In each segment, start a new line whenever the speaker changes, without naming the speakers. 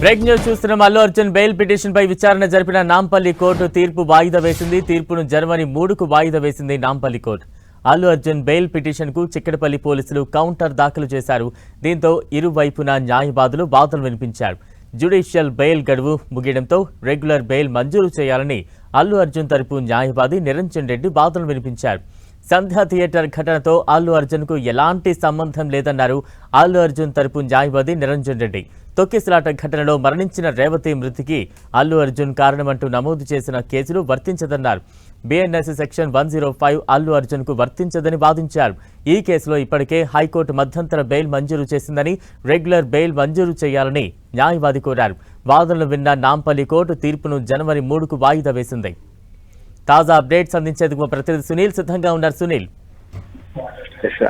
Break news చూస్తున్నాం. Allu Arjun bail petition పై విచారణ జరిపిన నాంపల్లి కోర్టు తీర్పు వాయిదా వేసింది. తీర్పును జనవరి 3కు వాయిదా వేసింది Nampally court. Allu Arjun bail petition కు చిక్కడపల్లి పోలీసులు కౌంటర్ దాఖలు చేశారు. దీంతో ఇరువైపున న్యాయవాదులు వాదనలు వినిపించారు. జ్యుడిషియల్ బెయిల్ గడువు ముగియడంతో రెగ్యులర్ బెయిల్ మంజూరు చేయాలని అల్లు అర్జున్ తరపు న్యాయవాది నిరంజన్ రెడ్డి వాదనలు వినిపించారు. సంధ్యా థియేటర్ ఘటనతో అల్లు అర్జున్ కు ఎలాంటి సంబంధం లేదన్నారు అల్లు అర్జున్ తరపు న్యాయవాది నిరంజన్ రెడ్డి. తొక్కిసలాట ఘటనలో మరణించిన రేవతి మృతికి అల్లు అర్జున్ కారణమంటూ నమోదు చేసిన కేసులు వర్తించదన్నారు. బిఎన్ఎస్ సెక్షన్ 105 అల్లు అర్జున్ కు వర్తించదని వాదించారు. ఈ కేసులో ఇప్పటికే హైకోర్టు మధ్యంతర బెయిల్ మంజూరు చేసిందని రెగ్యులర్ బెయిల్ మంజూరు చేయాలని న్యాయవాది కోరారు. వాదనలు విన్న నాంపల్లి కోర్టు తీర్పును జనవరి 3కు వాయిదా వేసింది. తాజా అప్డేట్స్ అందించేందుకు మా ప్రతినిధి సునీల్ సిద్ధంగా ఉన్నారు. సునీల్,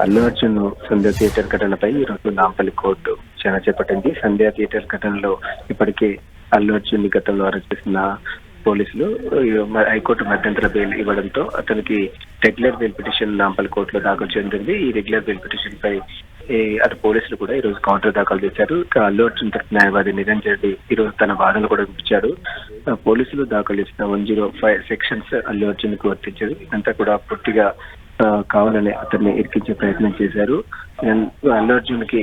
అల్లు అర్జున్ సంధ్యా థియేటర్ ఘటనపై ఈ రోజు నాంపల్లి కోర్టు విచారణ చేపట్టింది. సంధ్యా థియేటర్ ఘటనలో ఇప్పటికే అల్లు అర్జున్ ని గతంలో అరెస్ట్ చేసిన పోలీసులు హైకోర్టు మధ్యంతర బెయిల్ ఇవ్వడంతో అతనికి రెగ్యులర్ బెయిల్ పిటిషన్ నాంపల్లి కోర్టులో దాఖలు చెందింది. ఈ రెగ్యులర్ బెయిల్ పిటిషన్ పై అటు పోలీసులు కూడా ఈ రోజు కౌంటర్ దాఖలు చేశారు. అల్లు అర్జున్ తరఫు న్యాయవాది నిరంజన్ రెడ్డి ఈ రోజు తన వాదనలు కూడా వినిపించాడు. పోలీసులు దాఖలు చేసిన 105 సెక్షన్స్ అల్లు అర్జున్ కు వర్తించారు. ఇదంతా కూడా పూర్తిగా కావాలని అతన్ని ఇరికించే ప్రయత్నం చేశారు. అల్లు అర్జున్ కి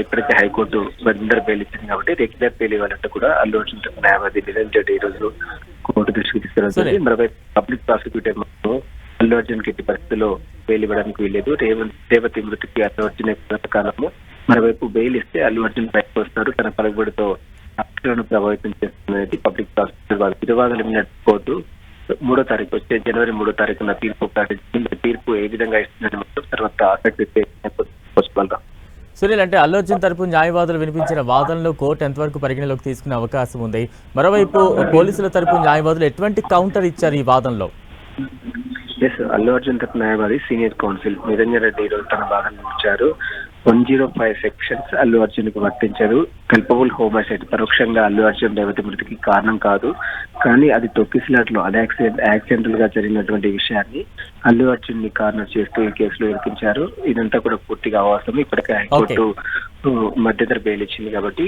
ఇప్పటికే హైకోర్టు మధ్యంతర బెయిల్ ఇచ్చింది కాబట్టి రెగ్యులర్ బెయిల్ ఇవ్వాలంటే కూడా అల్లు అర్జున్ తరఫు న్యాయవాది నిరంజన్ రెడ్డి ఈ రోజు కోర్టు దృష్టికి తీసుకురావాలి. మరోవైపు పబ్లిక్ ప్రాసిక్యూటర్ అల్లు అర్జున్ కి ఎట్టి పరిస్థితుల్లో బెయిల్ ఇవ్వడానికి వీల్లేదు. రేవతి మృతికి అల్లు అర్జున్ కాలము. మరోవైపు బెయిల్ ఇస్తే అల్లు అర్జున్ బయటకు వస్తారు. తన పలుకుబడితో అక్షరాలను ప్రభావితం చేస్తున్నది పబ్లిక్ ప్రాసిక్యూటర్ వారు. ఇరువాదనలు విన్న కోర్టు 3వ తారీఖు వచ్చే జనవరి 3వ తారీఖున తీర్పు ప్రకటించింది. తీర్పు ఏ విధంగా ఇస్తుందని తర్వాత ఆసక్తి
సునీల్, అంటే అల్లు అర్జున్ తరపు న్యాయవాదులు వినిపించిన వాదనలు కోర్టు ఎంతవరకు పరిగణలోకి తీసుకునే అవకాశం ఉంది? మరోవైపు పోలీసుల తరపు న్యాయవాదులు ఎటువంటి కౌంటర్ ఇచ్చారు ఈ వాదనలో?
అల్లు అర్జున్ తరపు న్యాయవాది సీనియర్ కౌన్సిల్ నిరంజన్ రెడ్డి ఈ రోజు తన వాదనలు ఇచ్చారు. 105 సెక్షన్స్ అల్లు అర్జున్ కు వర్తించారు. కల్పబుల్ హోమైసైడ్ పరోక్షంగా అల్లు అర్జున్ రేవతి మృతికి కారణం కాదు, కానీ అది తొక్కిసలాట్లో యాక్సిడెంటల్ గా జరిగినటువంటి విషయాన్ని అల్లు అర్జున్ ని కారణం చేస్తూ ఈ కేసులో ఇరికించారు. ఇదంతా కూడా పూర్తిగా అవసరం. ఇప్పటికే హైకోర్టు మధ్యంతర బెయిల్ ఇచ్చింది కాబట్టి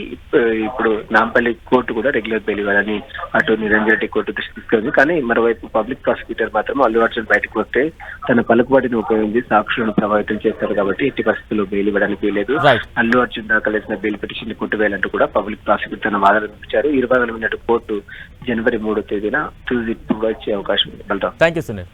ఇప్పుడు నాంపల్లి కోర్టు కూడా రెగ్యులర్ బెయిల్ ఇవ్వాలని అటు నిరంజన్ రెడ్డి కోర్టు దృష్టి తీసుకుంది. కానీ మరోవైపు పబ్లిక్ ప్రాసిక్యూటర్ మాత్రం అల్లు అర్జున్ బయటకు వస్తే తన పలుకుబడిని ఉపయోగించి సాక్షులను ప్రభావితం చేస్తారు కాబట్టి ఎట్టి పరిస్థితుల్లో బెయిల్ ఇవ్వడానికి వీలేదు. అల్లు అర్జున్ దాఖలు చేసిన బెయిల్ పిటిషన్ ని కొట్టివేయాలంటూ కూడా పబ్లిక్ ప్రాసిక్యూటర్ తన వాదన వినిపించారు. ఇరువాదనలు విన్నట్టు కోర్టు జనవరి 3వ తేదీన తుది తీర్పు ఇచ్చే అవకాశం ఉంది.
థాంక్యూ సునీల్.